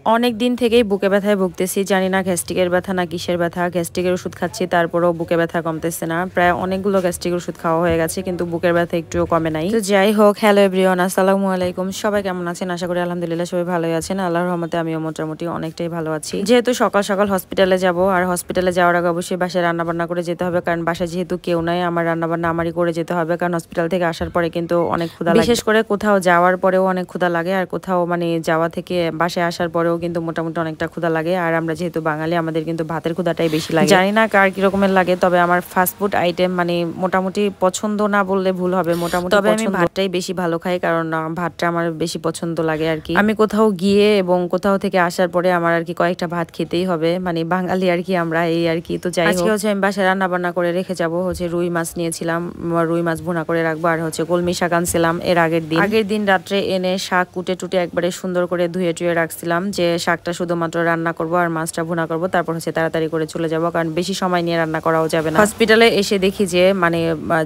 অনেক দিন থেকেই বুকে ব্যথায় ভুগতেছি, জানি না গ্যাস্ট্রিকের ব্যথা না কিসের ব্যথা। গ্যাস্ট্রিকের ওষুধ খাচ্ছি, তারপরেও বুকে ব্যথা কমতেছে না। প্রায় অনেকগুলো গ্যাস্ট্রিকের ওষুধ খাওয়া হয়ে গেছে, কিন্তু বুকের ব্যথা একটুও কমে নাই। তো যাই হোক, হ্যালো এভরিওয়ান, আসসালামু আলাইকুম। সবাই কেমন আছেন? আশা করি আলহামদুলিল্লাহ সবাই ভালোই আছেন। আল্লাহর রহমতে আমিও মোটামুটি অনেকটাই ভালো আছি। যেহেতু সকাল সকাল হসপিটালে যাব, আর হসপিটালে যাওয়ার আগে অবশ্যই বাসায় রান্না বান্না করে যেতে হবে, কারণ বাসায় যেহেতু কেউ নাই, আমার রান্না বান্না আমারই করে যেতে হবে। কারণ হসপিটাল থেকে আসার পরে কিন্তু অনেক ক্ষুধা লাগে, বিশেষ করে কোথাও যাওয়ার পরেও অনেক ক্ষুধা লাগে, আর কোথাও মানে যাওয়া থেকে বাসায় আসার পরেও কিন্তু মোটামুটি অনেকটা ক্ষুধা লাগে। আর আমরা যেহেতু বাঙালি, আমাদের কিন্তু ভাতের ক্ষুধাটাই বেশি লাগে। জানি না কার কি রকমের লাগে, তবে আমার ফাস্টফুড আইটেম মানে মোটামুটি পছন্দ না বললে ভুল হবে, মোটামুটি তবে আমি ভাতটাই বেশি ভালো খাই, কারণ ভাতটা আমার বেশি পছন্দ লাগে আর কি। আমি কোথাও গিয়ে এবং কোথাও থেকে আসার পরে আমার আর কি কয়েকটা ভাত খেতেই হবে, মানে বাঙালি আর কি আমরা, এই আর কি। তো যাই হোক, হচ্ছে আমি বাসায় রান্না বান্না করে রেখে যাব। হচ্ছে রুই মাছ নিয়েছিলাম, রুই মাছ ভুনা করে রাখবো। আর হচ্ছে কলমি শাক আনছিলাম এর আগের দিন রাত্রে এনে শাক কুটে টুটে একবারে সুন্দর করে ধুয়ে টুয়ে রাখছিলাম, যে শাকটা শুধুমাত্র রান্না করব আর মাছটা ভুনা করব, তারপর হচ্ছে তাড়াতাড়ি করে চলে যাব, কারণ বেশি সময় নিয়ে রান্না করাও যাবে না। হসপিটালে এসে দেখি যে মানে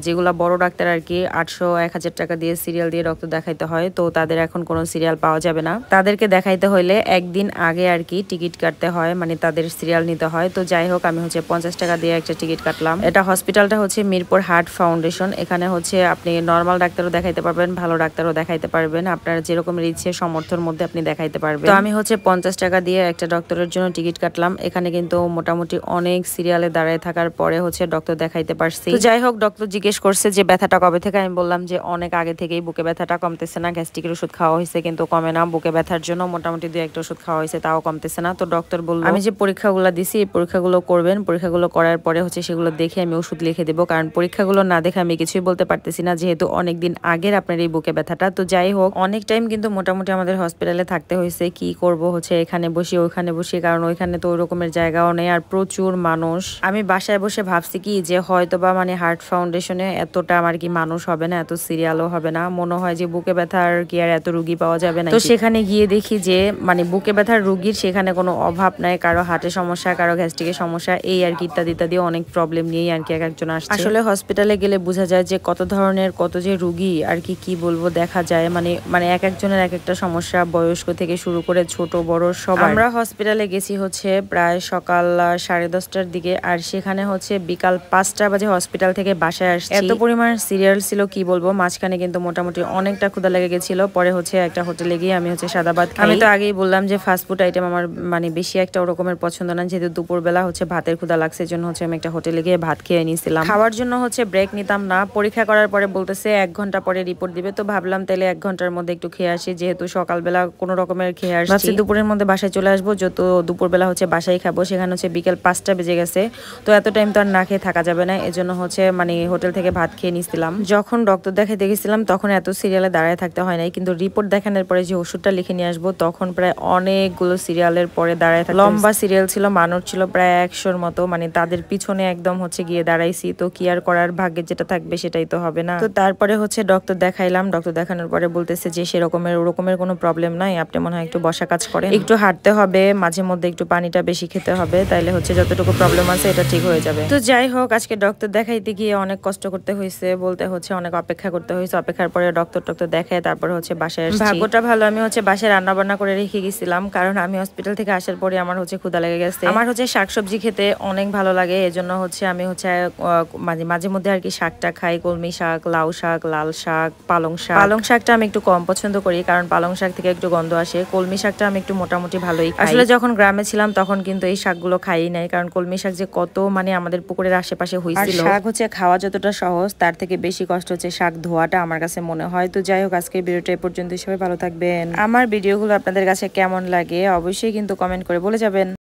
যেগুলা বড় ডাক্তার আর কি 800-1000 টাকা দিয়ে সিরিয়াল দিয়ে রক্ত দেখাইতে হয়, তো তাদের এখন কোনো সিরিয়াল পাওয়া যাবে না। তাদেরকে দেখাইতে হইলে একদিন আগে আর কি টিকিট কাটতে হয়, মানে তাদের সিরিয়াল নিতে হয়। তো যাই হোক, আমি হচ্ছে 50 টাকা দিয়ে একটা টিকিট কাটলাম। এটা হসপিটালটা হচ্ছে মিরপুর হার্ট ফাউন্ডেশন। এখানে হচ্ছে আপনি নর্মাল ডাক্তারও দেখাইতে পারবেন, ভালো ডাক্তারও দেখাইতে পারবেন, আপনার যেরকম ইচ্ছে সমর্থের মধ্যে আপনি দেখাইতে পারবেন। তো আমি হচ্ছে 50 টাকা দিয়ে একটা ডক্টরের জন্য টিকিট কাটলাম। এখানে কিন্তু মোটামুটি অনেক সিরিয়ালে দাঁড়ায় থাকার পরে হচ্ছে ডক্টর দেখাইতে পারছি। তো যাই হোক, ডক্টর জিজ্ঞেস করছে যে ব্যথাটা কবে থেকে। আমি বললাম যে অনেক আগে থেকেই বুকে ব্যথাটা কমতেছে না, গ্যাস্ট্রিকের ওষুধ খাওয়া হয়েছে কিন্তু কমে না, বুকে ব্যথার জন্য মোটামুটি 2-1টা ওষুধ খাওয়া হয়েছে, তাও কমতেছে না। তো ডক্টর বলল আমি যে পরীক্ষাগুলো দিছি এই পরীক্ষাগুলো করবেন, পরীক্ষাগুলো করার পরে হচ্ছে সেগুলো দেখে আমি ওষুধ লিখে দেবো, কারণ পরীক্ষাগুলো না দেখে আমি কিছুই বলতে পারতেছি না, যেহেতু অনেকদিন আগের আপনার এই বুকে ব্যথাটা। তো যাই হোক, অনেক টাইম কিন্তু মোটামুটি আমাদের হসপিটালে থাকতে হয়েছে। কি করব, হচ্ছে এখানে বসি ওইখানে বসি, কারণ ওইখানে তো ওই রকমের জায়গাও নেই আর প্রচুর মানুষ। আমি বাসায় বসে ভাবছি কি যে হয়তো বা মানে হার্ট ফাউন্ডেশনে এতটা আমার কি মানুষ হবে না, এত সিরিয়ালও হবে না, মনে হয় যে বুকে ব্যথার কি আর এত রুগী পাওয়া যাবে না। তো সেখানে গিয়ে দেখি যে মানে বুকে ব্যথার রুগীর সেখানে কোনো অভাব নাই, কারো হার্টের সমস্যা, কারো গ্যাস্ট্রিকের সমস্যা, এই আর কি ইত্যাদি ইত্যাদি অনেক প্রবলেম নিয়েই আর কি এক একজন আসছে। আসলে হসপিটালে গেলে বোঝা যায় যে কত ধরনের কত যে রুগী আর কি বলবো দেখা যায়, মানে এক একজনের এক একটা সমস্যা, বয়স্ক থেকে শুরু করে ছোট বড় সবাই। আমরা হসপিটালে গেছি হচ্ছে প্রায় সকাল 10:30টার দিকে, আর সেখানে হচ্ছে বিকাল 5টা বাজে হসপিটাল থেকে বাসায় আসছি। এত পরিমাণ সিরিয়াল ছিল কি বলবো। মাঝখানে কিন্তু মোটামুটি অনেকটা ক্ষুধা লেগে গেছিল। পরে হচ্ছে একটা হোটেলে গিয়ে আমি হচ্ছে সাদা ভাত খাই। আমি তো আগেই বললাম যে ফাস্টফুড আইটেম আমার মানে বেশি একটা ওরকমের পছন্দ না, যেহেতু দুপুরবেলা হচ্ছে ভাতের ক্ষুধা লাগছে, জন্য হচ্ছে আমি একটা হোটেলে গিয়ে ভাত খেয়ে নিয়েছিলাম। খাওয়ার জন্য হচ্ছে ব্রেক নিতাম না, পরীক্ষা করার পরে বলতেছে 1 ঘন্টা পরে রিপোর্ট দিবে। তো ভাবলাম তাহলে 1 ঘন্টার মধ্যে একটু খেয়ে আসি, যেহেতু সকালবেলা কোনো রকমের খেয়ে আসছি, ভাবছি দুপুরের মধ্যে বাসায় চলে আসবো, যত দুপুরবেলা হচ্ছে বাসায় খাবো। সেখানে হচ্ছে বিকেল 5টা বেজে গেছে, তো এত টাইম তো আর না খেয়ে থাকা যাবে না, এজন্য হচ্ছে মানে হোটেল থেকে ভাত খেয়ে নিছিলাম। যখন ডক্টর দেখাইতে গেছিলাম তখন এত সিরিয়ালে দাঁড়ায় থাকতে হয় নাই, কিন্তু রিপোর্ট দেখানোর পরে যে ওষুধটা লিখে নিয়ে আসবো তখন প্রায় অনেকগুলো সিরিয়ালের পরে দাঁড়ায় থাকতে, লম্বা সিরিয়াল ছিল, মানুষ ছিল প্রায় 100-র মতো, মানে তাদের পিছনে একদম হচ্ছে গিয়ে দাঁড়াইছি। তো কি আর করার, ভাগ্যে যেটা থাকবে সেটাই তো হবে না। তো তারপরে হচ্ছে ডক্টর দেখাইলাম, ডক্টর দেখানোর পরে বলতেছে যে সেরকমের ওরকমের কোনো প্রবলেম নাই, আপনি মনে হয় একটু বসা কাজ করেন, একটু হাঁটতে হবে, মাঝে মধ্যে একটু পানিটা বেশি খেতে হবে, তাইলে হচ্ছে যতটুকু প্রবলেম আছে এটা ঠিক হয়ে যাবে। তো যাই হোক, আজকে ডক্টর দেখাইতে গিয়ে অনেক কষ্ট করতে হয়েছে, বলতে হচ্ছে অনেক অপেক্ষা করতে হয়েছে। অপেক্ষার পরে ডক্টর দেখায় তারপর হচ্ছে বাসায় আসছি। ভাগ্যটা ভালো, আমি হচ্ছে বাসায় রান্না বান্না করে রেখে গেছিলাম, কারণ আমি হসপিটাল থেকে আসার পরে আমার হচ্ছে ক্ষুধা লেগে গেছে। আমার হচ্ছে শাকসবজি খেতে অনেক ভালো লাগে, এজন্য হচ্ছে আমি হচ্ছে মাঝে মধ্যে আর কি শাকটা খাই, কলমি শাক, লাউ শাক, লাল শাক, পালং শাক। পালং শাকটা আমি একটু কম পছন্দ করি, কারণ পালং শাক থেকে একটু গন্ধ আসে। কলমি শাকটা আমি একটু মোটামুটি ভালোই খাই। আসলে যখন গ্রামে ছিলাম তখন কিন্তু এই শাকগুলো খাই নাই, কারণ কলমি শাক যে কত মানে আমাদের পুকুরের আশেপাশে হয়েছিল। শাক হচ্ছে খাওয়া যতটা সহজ, তার থেকে বেশি কষ্ট হচ্ছে শাক ধোয়াটা আমার কাছে মনে হয়। তো যাই হোক, আজকের ভিডিওটা এই পর্যন্ত, সবাই ভালো থাকবেন। আমার ভিডিওগুলো আপনাদের কাছে কেমন লাগে অবশ্যই কিন্তু কমেন্ট করে বলে যাবেন।